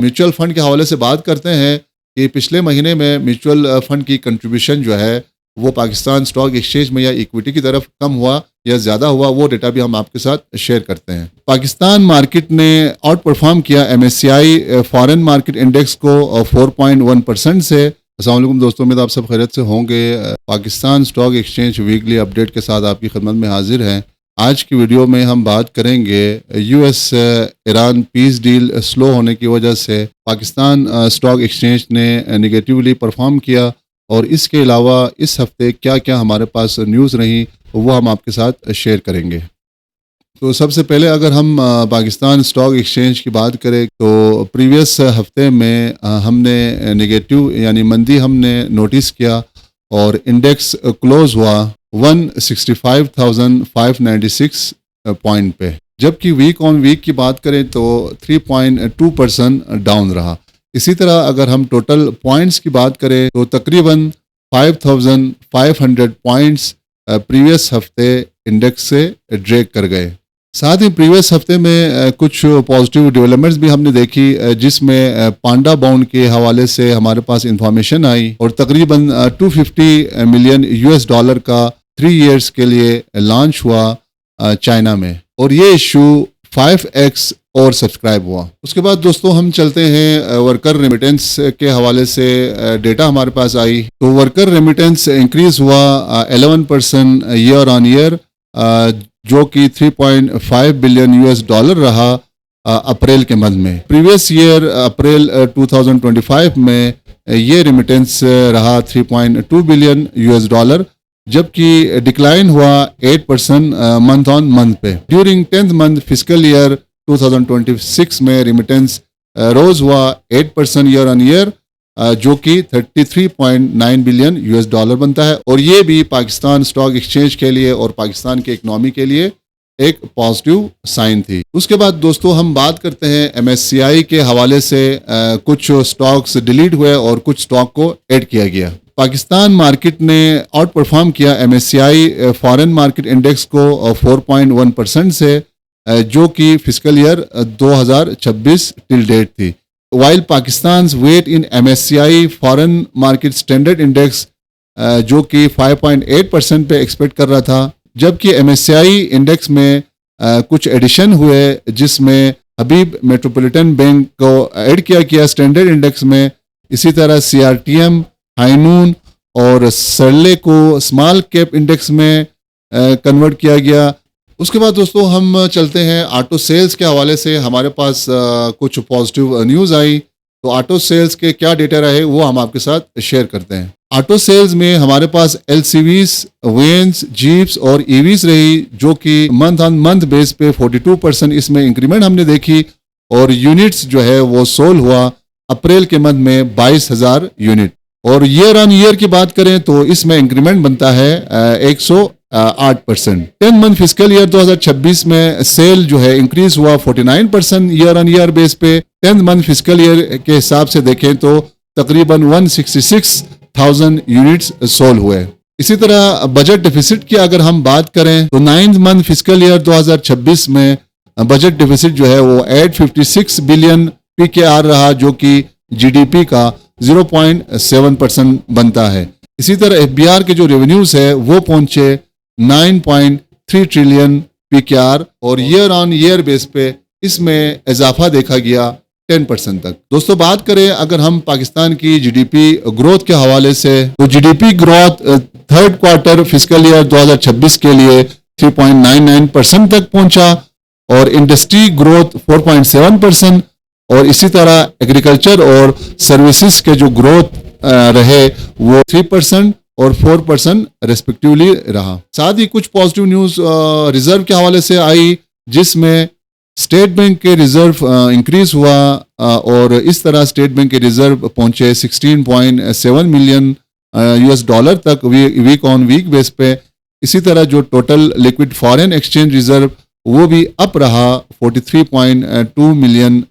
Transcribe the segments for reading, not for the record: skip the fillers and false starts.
Mutual fund के हवाले से बात करते हैं कि पिछले महीने में म्यूचुअल फंड की कंट्रीब्यूशन जो है वो पाकिस्तान स्टॉक एक्सचेंज में या इक्विटी की तरफ कम हुआ या ज़्यादा हुआ, वो डेटा भी हम आपके साथ शेयर करते हैं। पाकिस्तान मार्केट ने आउट परफॉर्म किया MSCI फॉरेन मार्केट इंडेक्स को 4.1% से। अस्सलाम वालेकुम दोस्तों, में तो आप सब खैरियत से होंगे। Pakistan stock exchange weekly update के साथ आपकी खिदमत में हाजिर हैं। आज की वीडियो में हम बात करेंगे US Iran peace deal slow होने की वजह से पाकिस्तान स्टॉक एक्सचेंज ने नेगेटिवली परफॉर्म किया, और इसके अलावा इस हफ्ते क्या क्या हमारे पास न्यूज़ रही वो हम आपके साथ शेयर करेंगे। तो सबसे पहले अगर हम पाकिस्तान स्टॉक एक्सचेंज की बात करें तो प्रीवियस हफ्ते में हमने नेगेटिव यानी मंदी हमने नोटिस किया, और इंडेक्स क्लोज हुआ 165,596 पॉइंट पे, जबकि वीक ऑन वीक की बात करें तो 3.2% डाउन रहा। इसी तरह अगर हम टोटल पॉइंट्स की बात करें तो तकरीबन 5,500 पॉइंट्स प्रीवियस हफ्ते इंडेक्स से ड्रैग कर गए। साथ ही प्रीवियस हफ्ते में कुछ पॉजिटिव डेवलपमेंट्स भी हमने देखी, जिसमें पांडा बाउंड के हवाले से हमारे पास इंफॉर्मेशन आई, और तकरीबन $250 मिलियन का 3 इयर्स के लिए लॉन्च हुआ चाइना में, और ये इशू 5x और सब्सक्राइब हुआ। उसके बाद दोस्तों हम चलते हैं वर्कर रेमिटेंस के हवाले से। डेटा हमारे पास आई तो वर्कर रेमिटेंस इंक्रीज हुआ 11% ईयर ऑन ईयर, जो कि $3.5 बिलियन रहा अप्रैल के मंथ में। प्रीवियस ईयर अप्रैल 2025 में ये रेमिटेंस रहा $3.2 बिलियन, जबकि डिक्लाइन हुआ 8% मंथ ऑन मंथ पे। During 10th month physical year 2026 में रेमिटेंस रोज हुआ 8% ईयर ऑन ईयर, जो कि $33.9 बिलियन बनता है, और ये भी पाकिस्तान स्टॉक एक्सचेंज के लिए और पाकिस्तान के इकनॉमी के लिए एक पॉजिटिव साइन थी। उसके बाद दोस्तों हम बात करते हैं MSCI के हवाले से। कुछ स्टॉक्स डिलीट हुए और कुछ स्टॉक को ऐड किया गया। पाकिस्तान मार्केट ने आउट परफॉर्म किया MSCI फॉरेन मार्केट इंडेक्स को 4.1% से, जो कि फिजिकल ईयर 2026 टिल डेट थी। वाइल पाकिस्तान वेट इन MSCI foreign market standard index, जो कि 5.8% पे एक्सपेक्ट कर रहा था, जबकि MSCI इंडेक्स में कुछ एडिशन हुए, जिसमें हबीब मेट्रोपॉलिटन बैंक को ऐड किया गया स्टैंडर्ड इंडेक्स में। इसी तरह CRTM, हाइनून और सरले को स्मॉल कैप इंडेक्स में कन्वर्ट किया गया। उसके बाद दोस्तों हम चलते हैं ऑटो सेल्स के हवाले से। हमारे पास कुछ पॉजिटिव न्यूज़ आई, तो ऑटो सेल्स के क्या डेटा रहे वो हम आपके साथ शेयर करते हैं। ऑटो सेल्स में हमारे पास LCVs, वेन्स, जीप्स और EVs रही, जो कि मंथ ऑन मंथ बेस पे 42% इसमें इंक्रीमेंट हमने देखी, और यूनिट्स जो है वो सोल हुआ अप्रैल के मंथ में 22,000 यूनिट। और ईयर ऑन ईयर की बात करें तो इसमें इंक्रीमेंट बनता है 108%। 10 मंथ फिजिकल ईयर 2026 में सेल जो है इंक्रीज हुआ 49% ईयर ऑन ईयर बेस पे। 10th मंथ फिजिकल ईयर के हिसाब से देखें तो तकरीबन 166,000 यूनिट्स सोल हुए। इसी तरह बजट डिफिसिट की अगर हम बात करें तो 9th मंथ फिजिकल ईयर 2026 में बजट डिफिसिट जो है वो 856 बिलियन PKR रहा, जो कि GDP का 0.7% बनता है। इसी तरह FBR के जो रेवेन्यूज है वो पहुंचे 9.3 ट्रिलियन PKR, और ईयर ऑन ईयर बेस पे इसमें इजाफा देखा गया 10% तक। दोस्तों बात करें अगर हम पाकिस्तान की GDP ग्रोथ के हवाले से, तो GDP growth third quarter physical year 2026 के लिए 3.99% तक पहुंचा, और इंडस्ट्री ग्रोथ 4.7%, और इसी तरह एग्रीकल्चर और सर्विसेज के जो ग्रोथ रहे वो 3% और 4% रेस्पेक्टिवली रहा। साथ ही कुछ पॉजिटिव न्यूज़ रिजर्व के हवाले से आई, जिसमें स्टेट बैंक के रिजर्व इंक्रीज हुआ, और इस तरह स्टेट बैंक के रिजर्व पहुंचे $16.7 मिलियन तक वीक ऑन वीक बेस पे। इसी तरह जो total liquid foreign exchange reserve वो भी अप रहा $43.2 मिलियन,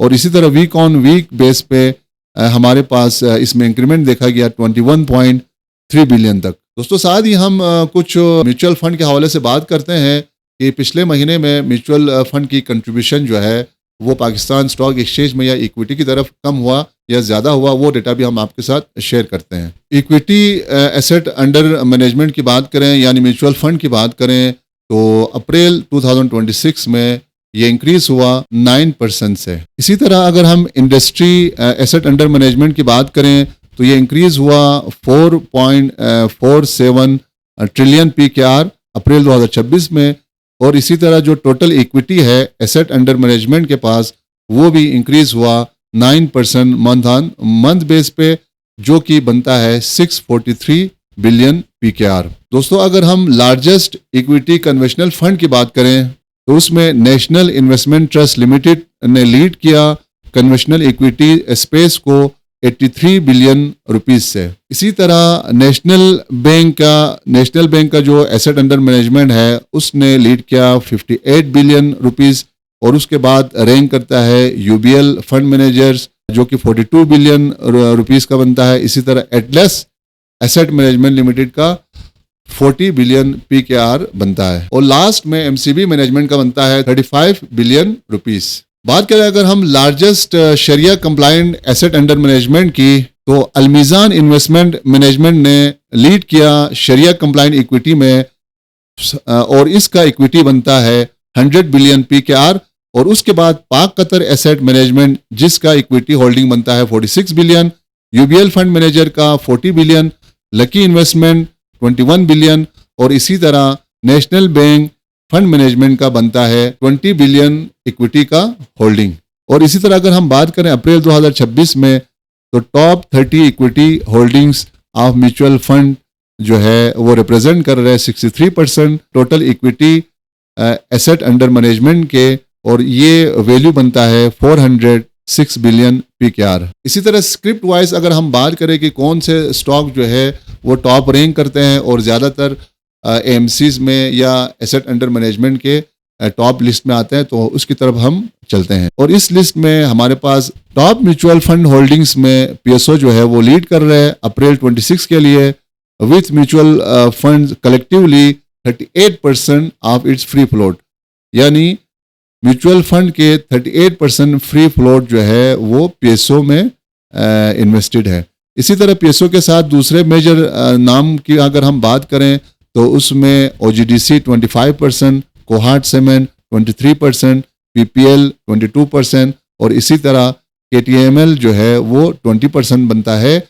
और इसी तरह वीक ऑन वीक बेस पे हमारे पास इसमें इंक्रीमेंट देखा गया 21.3 बिलियन तक। दोस्तों साथ ही हम कुछ म्यूचुअल फंड के हवाले से बात करते हैं कि पिछले महीने में म्यूचुअल फंड की कंट्रीब्यूशन जो है वो पाकिस्तान स्टॉक एक्सचेंज में या इक्विटी की तरफ कम हुआ या ज़्यादा हुआ, वो डेटा भी हम आपके साथ शेयर करते हैं। इक्विटी एसेट अंडर मैनेजमेंट की बात करें यानी म्यूचुअल फंड की बात करें तो अप्रैल 2026 में ये इंक्रीज हुआ 9% से। इसी तरह अगर हम इंडस्ट्री एसेट अंडर मैनेजमेंट की बात करें तो ये इंक्रीज हुआ 4.47 ट्रिलियन PKR अप्रैल 2026 में। और इसी तरह जो टोटल इक्विटी है एसेट अंडर मैनेजमेंट के पास वो भी इंक्रीज हुआ 9% मंथ ऑन मंथ बेस पे, जो कि बनता है 643 बिलियन PKR। दोस्तों अगर हम लार्जेस्ट इक्विटी कन्वेंशनल फंड की बात करें तो उसमें नेशनल इन्वेस्टमेंट ट्रस्ट लिमिटेड ने लीड किया कन्वेंशनल इक्विटी स्पेस को 83 बिलियन रुपीस से। इसी तरह नेशनल बैंक का जो एसेट अंडर मैनेजमेंट है उसने लीड किया 58 बिलियन रुपीस। और उसके बाद रैंक करता है UBL फंड मैनेजर्स जो कि 42 बिलियन रुपीस का बनता है। इसी तरह एटलस एसेट मैनेजमेंट लिमिटेड का 40 बिलियन PKR बनता है। और लास्ट में MCB मैनेजमेंट का बनता है 35 बिलियन रुपीस। बात करें अगर हम लार्जेस्ट शरिया कंप्लायंट एसेट अंडर मैनेजमेंट की तो अलमीज़ान इन्वेस्टमेंट मैनेजमेंट ने लीड किया शरिया कंप्लायंट इक्विटी में और इसका इक्विटी बनता है 100 बिलियन PKR। और उसके बाद पाक कतर एसेट मैनेजमेंट जिसका इक्विटी होल्डिंग बनता है 46 बिलियन, UBL फंड मैनेजर का 40 बिलियन, लकी इन्वेस्टमेंट 21 बिलियन और इसी तरह नेशनल बैंक फंड मैनेजमेंट का बनता है 20 बिलियन इक्विटी का होल्डिंग। और इसी तरह अगर हम बात करें अप्रैल 2026 में तो top 30 equity holdings of mutual fund जो है वो रिप्रेजेंट कर रहे हैं 63% total equity asset under management के और ये वैल्यू बनता है 406 बिलियन PKR। इसी तरह स्क्रिप्ट वाइज अगर हम बात करें कि कौन से स्टॉक जो है वो टॉप रैंक करते हैं और ज़्यादातर AMCs में या एसेट अंडर मैनेजमेंट के टॉप लिस्ट में आते हैं तो उसकी तरफ हम चलते हैं। और इस लिस्ट में हमारे पास टॉप म्यूचुअल फंड होल्डिंग्स में PSO जो है वो लीड कर रहे हैं अप्रैल 26 के लिए with mutual fund collectively 38% of its free float, यानी म्यूचुअल फंड के 38% फ्री फ्लोट जो है वो PSO में इन्वेस्टेड है। इसी तरह PSO के साथ दूसरे मेजर नाम की अगर हम बात करें तो उसमें OGDC 25%, कोहार्ट सीमेंट 23%, PPL 22% और इसी तरह KTML जो है वो 20% बनता है,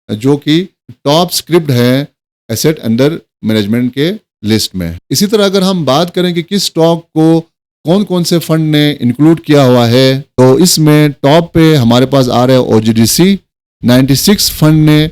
जो कि टॉप स्क्रिप्ट है एसेट अंडर मैनेजमेंट के लिस्ट में। इसी तरह अगर हम बात करें कि किस स्टॉक को कौन कौन से फंड ने इंक्लूड किया हुआ है तो इसमें टॉप पे हमारे पास आ रहा है OGDC 96 फंड ने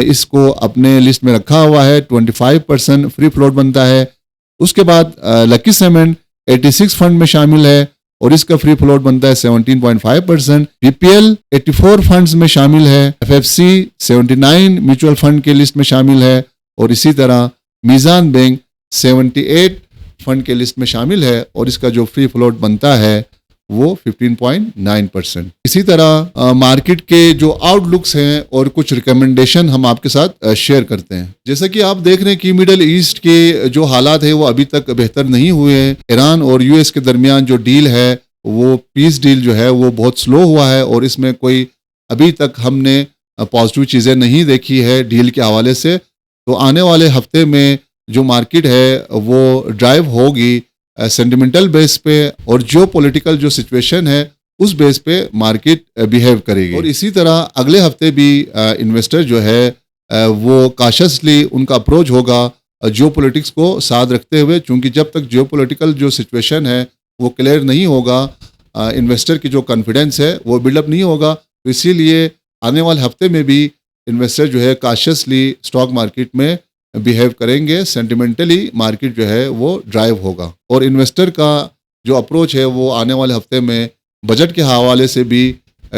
इसको अपने लिस्ट में रखा हुआ है, 25% फ्री फ्लोट बनता है। उसके बाद लकी सीमेंट 86 फंड में शामिल है और इसका फ्री फ्लोट बनता है 17.5%। PPL 84 फंड्स में शामिल है, FFC 79 म्यूचुअल फंड के लिस्ट में शामिल है और इसी तरह मीज़ान बैंक 78 फंड के लिस्ट में शामिल है और इसका जो फ्री फ्लोट बनता है वो 15.9%। इसी तरह मार्केट के जो आउटलुक्स हैं और कुछ रिकमेंडेशन हम आपके साथ शेयर करते हैं। जैसा कि आप देख रहे हैं कि मिडल ईस्ट के जो हालात है वो अभी तक बेहतर नहीं हुए हैं। ईरान और US के दरमियान जो डील है वो पीस डील जो है वो बहुत स्लो हुआ है और इसमें कोई अभी तक हमने पॉजिटिव चीज़ें नहीं देखी है डील के हवाले से। तो आने वाले हफ्ते में जो मार्केट है वो ड्राइव होगी सेंटिमेंटल बेस पे और जो पॉलिटिकल जो सिचुएशन है उस बेस पे मार्केट बिहेव करेगी। और इसी तरह अगले हफ्ते भी इन्वेस्टर जो है वो काशसली उनका अप्रोच होगा जियो पॉलिटिक्स को साथ रखते हुए, क्योंकि जब तक जियो पॉलिटिकल जो सिचुएशन है वो क्लियर नहीं होगा इन्वेस्टर की जो कॉन्फिडेंस है वो बिल्डअप नहीं होगा। तो इसीलिए आने वाले हफ्ते में भी इन्वेस्टर जो है काशसली स्टॉक मार्केट में बिहेव करेंगे, सेंटिमेंटली मार्केट जो है वो ड्राइव होगा। और इन्वेस्टर का जो अप्रोच है वो आने वाले हफ्ते में बजट के हवाले से भी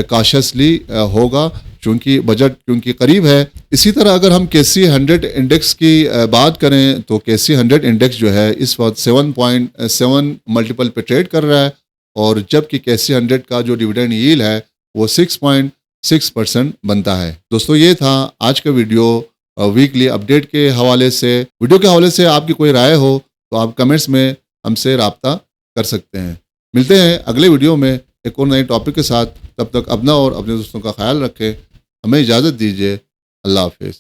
काशसली होगा, क्योंकि करीब है। इसी तरह अगर हम KC 100 इंडेक्स की बात करें तो KC 100 इंडेक्स जो है इस वक्त 7.7 मल्टीपल पे ट्रेड कर रहा है और जबकि KC 100 का जो डिविडेंड यील्ड है वो 6.6% बनता है। दोस्तों ये था आज का वीडियो वीकली अपडेट के हवाले से। वीडियो के हवाले से आपकी कोई राय हो तो आप कमेंट्स में हमसे राब्ता कर सकते हैं। मिलते हैं अगले वीडियो में, एक और नए टॉपिक के साथ। तब तक अपना और अपने दोस्तों का ख्याल रखें। हमें इजाज़त दीजिए। अल्लाह हाफिज़।